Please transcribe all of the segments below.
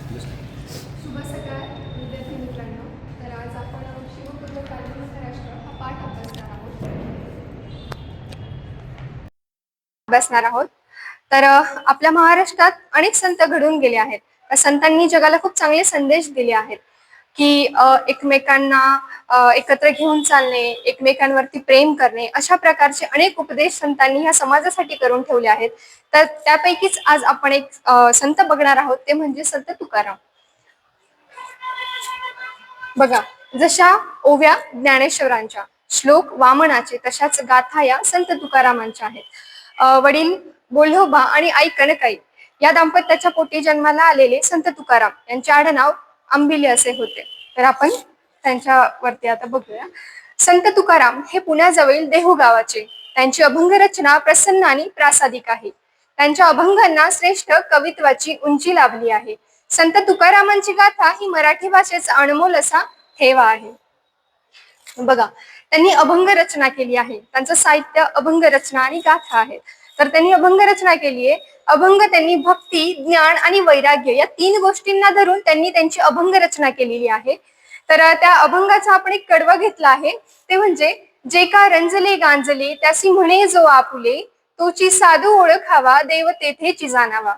शुभ सकाळ विद्यार्थी मित्रांनो. तर आज आपण शिवपूर्व कालीन महाराष्ट्र हा पाठ अभ्यासणार आहोत. तर आपल्या महाराष्ट्रात अनेक संत घडून गेले आहेत. त्या संतांनी जगाला खूप चांगले संदेश दिले आहेत की एकमेकांना एकत्र घेऊन चालणे, एकमेकांवरती प्रेम करणे, अशा प्रकारचे अनेक उपदेश संतांनी ह्या समाजासाठी करून ठेवले आहेत. तर त्यापैकीच आज आपण एक संत बघणार आहोत, ते म्हणजे संत तुकाराम. बघा, जशा ओव्या ज्ञानेश्वरांच्या, श्लोक वामनाचे, तशाच गाथा या संत तुकारामांच्या आहेत. वडील बोल्होबा आणि आई कनकाई या दाम्पत्याच्या पोटी जन्माला आलेले संत तुकाराम यांचे आडनाव आंबिले असे होते. तर आपण त्यांच्यावरती आता बघूया. संत तुकाराम हे पुण्याजवळील देहू गावाचे. त्यांची अभंग रचना प्रसन्न आणि प्रासादिक आहे. त्यांच्या अभंगांना श्रेष्ठ कवित्वाची उंची लाभली आहे. संत तुकारामांची गाथा ही मराठी भाषेचा अनमोल असा ठेवा आहे. बघा, त्यांनी अभंग रचना केली आहे. त्यांचं साहित्य अभंग रचना आणि गाथा आहे. तर त्यांनी अभंग रचना केली आहे. अभंग त्यांनी भक्ती, ज्ञान आणि वैराग्य या 3 गोष्टींना धरून त्यांनी त्यांची अभंग रचना केलेली आहे. तर त्या अभंगाचा आपण एक कडवं घेतला आहे, ते म्हणजे जे का रंजले गांजले त्यासी म्हणे जो आपुले, तोची साधू ओळखावा देव तेथेची जाणावा.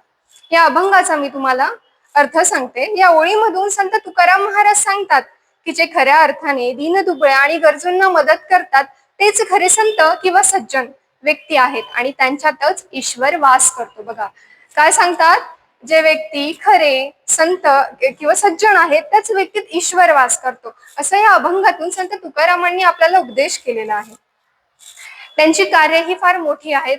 या अभंगाचा मी तुम्हाला अर्थ सांगते. या ओळीमधून संत तुकाराम महाराज सांगतात की जे खऱ्या अर्थाने दीनदुबळ्या आणि गरजूंना मदत करतात तेच खरे संत किंवा सज्जन व्यक्ती आहेत आणि त्यांच्यातच ईश्वर वास करतो. बघा, काय सांगतात, जे व्यक्ती खरे संत किंवा सज्जन आहेत त्याच व्यक्तीत ईश्वर वास करतो, असं या अभंगातून संत तुकारामांनी आपल्याला उपदेश केलेला आहे. त्यांची कार्य ही फार मोठी आहेत.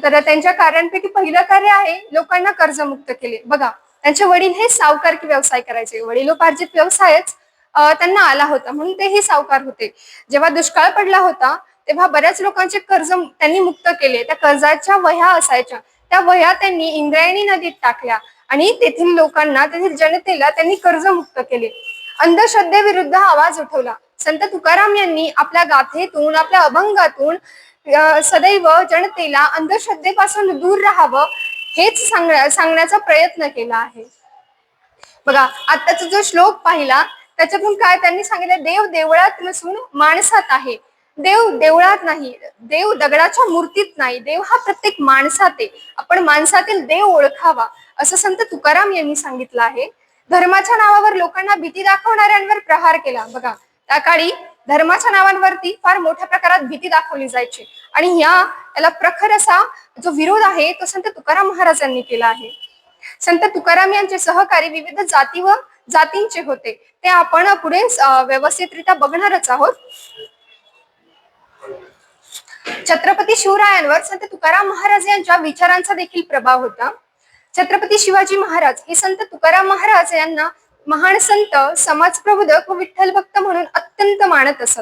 तर त्यांच्या कार्यांपैकी पहिलं कार्य आहे लोकांना कर्जमुक्त केले. बघा, त्यांचे वडील हे सावकारकी व्यवसाय करायचे. वडिलोपार्जित व्यवसायच त्यांना आला होता, म्हणून तेही सावकार होते. जेव्हा दुष्काळ पडला होता तेव्हा बऱ्याच लोकांचे कर्ज त्यांनी मुक्त केले. त्या कर्जाच्या वह्या असायच्या, त्या वह्या त्यांनी इंद्रायणी नदीत टाकल्या आणि तेथील लोकांना, तेथील जनतेला त्यांनी कर्जमुक्त केले. अंधश्रद्धेविरुद्ध आवाज उठवला. संत तुकाराम यांनी आपल्या गाथेतून, आपल्या अभंगातून सदैव जनतेला अंधश्रद्धेपासून दूर राहावं हेच सांगण्याचा प्रयत्न केला आहे. बघा, आताचा जो श्लोक पाहिला त्याच्यातून काय त्यांनी सांगितलं, देव देवळात नसून माणसात आहे. देव देवळात नाही, देव दगडाच्या मूर्तीत नाही, देव हा प्रत्येक माणसात आहे. आपण माणसातील देव ओळखावा असं संत तुकाराम यांनी सांगितलं आहे. धर्माच्या नावावर लोकांना भीती दाखवणाऱ्यांवर प्रहार केला. बघा, त्या काळी धर्माच्या नावांवरती फार मोठ्या प्रकारात भीती दाखवली जायची आणि याला प्रखर असा जो विरोध आहे तो संत तुकाराम महाराजांनी केला आहे. संत तुकाराम यांचे सहकारी विविध जाती व जातींचे होते. ते आपण पुढे व्यवस्थितरित्या बघणारच आहोत. छत्रपती शिवरायांवर संत तुकाराम महाराज यांच्या विचारांचा देखील प्रभाव होता. छत्रपती शिवाजी महाराज हे संत तुकाराम महाराज यांना महान संत, समाजप्रबोधक व विठ्ठल भक्त म्हणून अत्यंत मानत असत.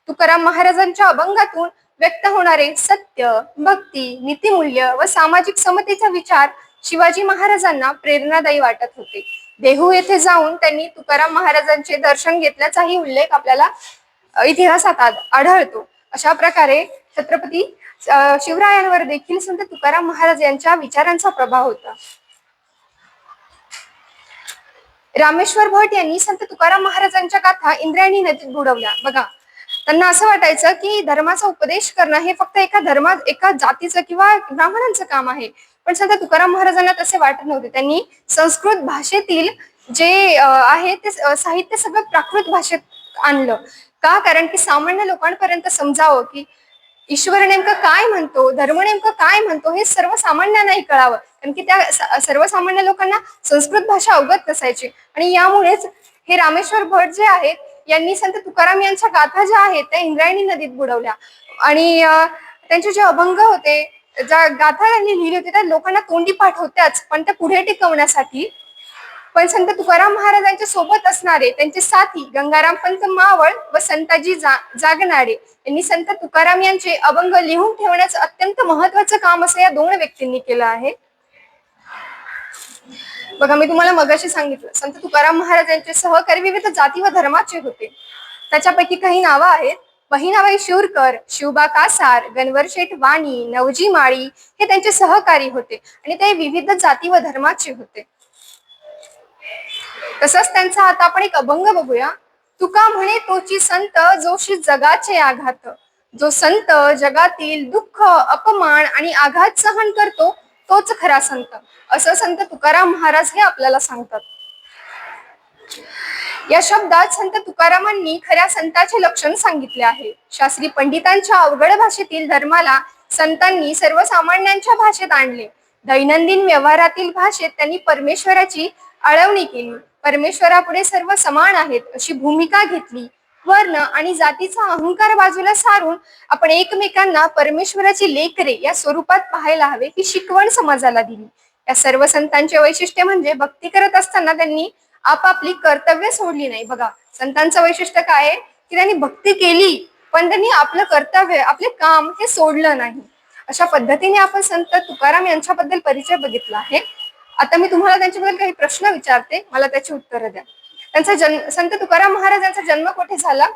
तुकाराम महाराजांच्या अभंगातून व्यक्त होणारे सत्य, भक्ती, नीतिमूल्य व सामाजिक समतेचा विचार शिवाजी महाराजांना प्रेरणादायी वाटत होते. देहू येथे जाऊन त्यांनी तुकाराम महाराजांचे दर्शन घेतल्याचाही उल्लेख आपल्याला इतिहासात आढळतो. अशा प्रकारे छत्रपती शिवरायांवर देखील संत तुकाराम महाराज यांच्या विचारांचा प्रभाव होता. रामेश्वर भट यांनी संत तुकाराम महाराजांच्या गाथा इंद्रायणी नदीत बुडवल्या. बघा, त्यांना असं वाटायचं की धर्माचा उपदेश करणं हे फक्त एका जातीचं किंवा ब्राह्मणांचं काम आहे. पण संत तुकाराम महाराजांना तसे वाटत नव्हते. त्यांनी संस्कृत भाषेतील जे आहे ते साहित्य सगळं प्राकृत भाषेत आणलं. का? कारण की सामान्य लोकांपर्यंत समजावं की ईश्वर नेमकं काय म्हणतो, धर्म नेमकं काय म्हणतो हे सर्वसामान्यांनाही कळावं. कारण की त्या सर्वसामान्य लोकांना संस्कृत भाषा अवगत नसायची आणि यामुळेच हे रामेश्वर भट जे आहेत यांनी संत तुकाराम यांच्या गाथा ज्या आहेत त्या इंद्रायणी नदीत बुडवल्या आणि त्यांचे जे अभंग होते, ज्या गाथा त्यांनी लिहिली होती त्या लोकांना तोंडी पाठ होत्याच, पण त्या पुढे टिकवण्यासाठी पण संत तुकाराम महाराजांच्या सोबत असणारे त्यांचे साथी गंगाराम पंत मावळ व संताजी जागनाडे यांनी संत तुकाराम यांचे अभंग लिहून ठेवण्याचं अत्यंत महत्वाचं काम असं या 2 व्यक्तींनी केलं आहे. बघा, मी तुम्हाला मगाशी सांगितलं संत तुकाराम महाराज यांचे सहकारी विविध जाती व धर्माचे होते. त्याच्यापैकी काही नावं आहेत. बहिणाबाई शूरकर, शिवबा कासार, गणवरशेठ वाणी, नवजी माळी हे त्यांचे सहकारी होते आणि ते विविध जाती व धर्माचे होते. तसंच त्यांचा आता आपण एक अभंग बघूया. तुका म्हणे तोची संत जोशी जगाचे आघात. जो संत जगातील दुःख, अपमान आणि आघात सहन करतो तोच खरा संत, असं संत तुकाराम महाराज हे आपल्याला सांगतात. या शब्दात संत तुकारामांनी खऱ्या संताचे लक्षण सांगितले आहे. शास्त्री पंडितांच्या अवघड भाषेतील धर्माला संतांनी सर्वसामान्यांच्या भाषेत आणले. दैनंदिन व्यवहारातील भाषेत त्यांनी परमेश्वराची आळवणी केली. परमेश्वरापुढे सर्व समान आहेत अशी भूमिका घेतली. वर्ण आणि जातीचा अहंकार बाजूला सारून आपण एकमेकांना परमेश्वराची लेकरे या स्वरूपात पाहायला हवे ही शिकवण समाजाला दिली. या सर्व संतांचे वैशिष्ट्य म्हणजे भक्ती करत असताना त्यांनी आपापली कर्तव्य सोडली नाही. बघा, संतांचं वैशिष्ट्य काय आहे की त्यांनी भक्ती केली पण त्यांनी आपलं कर्तव्य, आपले काम हे सोडलं नाही. अशा पद्धतीने आपण संत तुकाराम यांच्याबद्दल परिचय बघितला आहे. आता मी तुम्हाला त्यांच्याबद्दल काही प्रश्न विचारते, मला त्याची उत्तरं द्या. त्यांचा जन्म, संत तुकाराम महाराज यांचा जन्म कुठे झाला?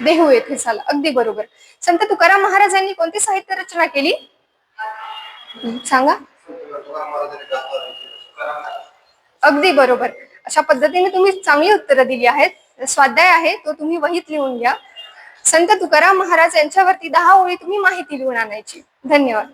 देहू येथे झाला. अगदी बरोबर. संत तुकाराम महाराजांनी कोणती साहित्य रचना केली सांगा? अगदी बरोबर. अशा पद्धतीने तुम्ही चांगली उत्तरं दिली आहेत. स्वाध्याय आहे तो तुम्ही वहीत लिहून घ्या. संत तुकाराम महाराज यांच्यावरती 10 ओळी तुम्ही माहिती लिहून आणायची. धन्यवाद.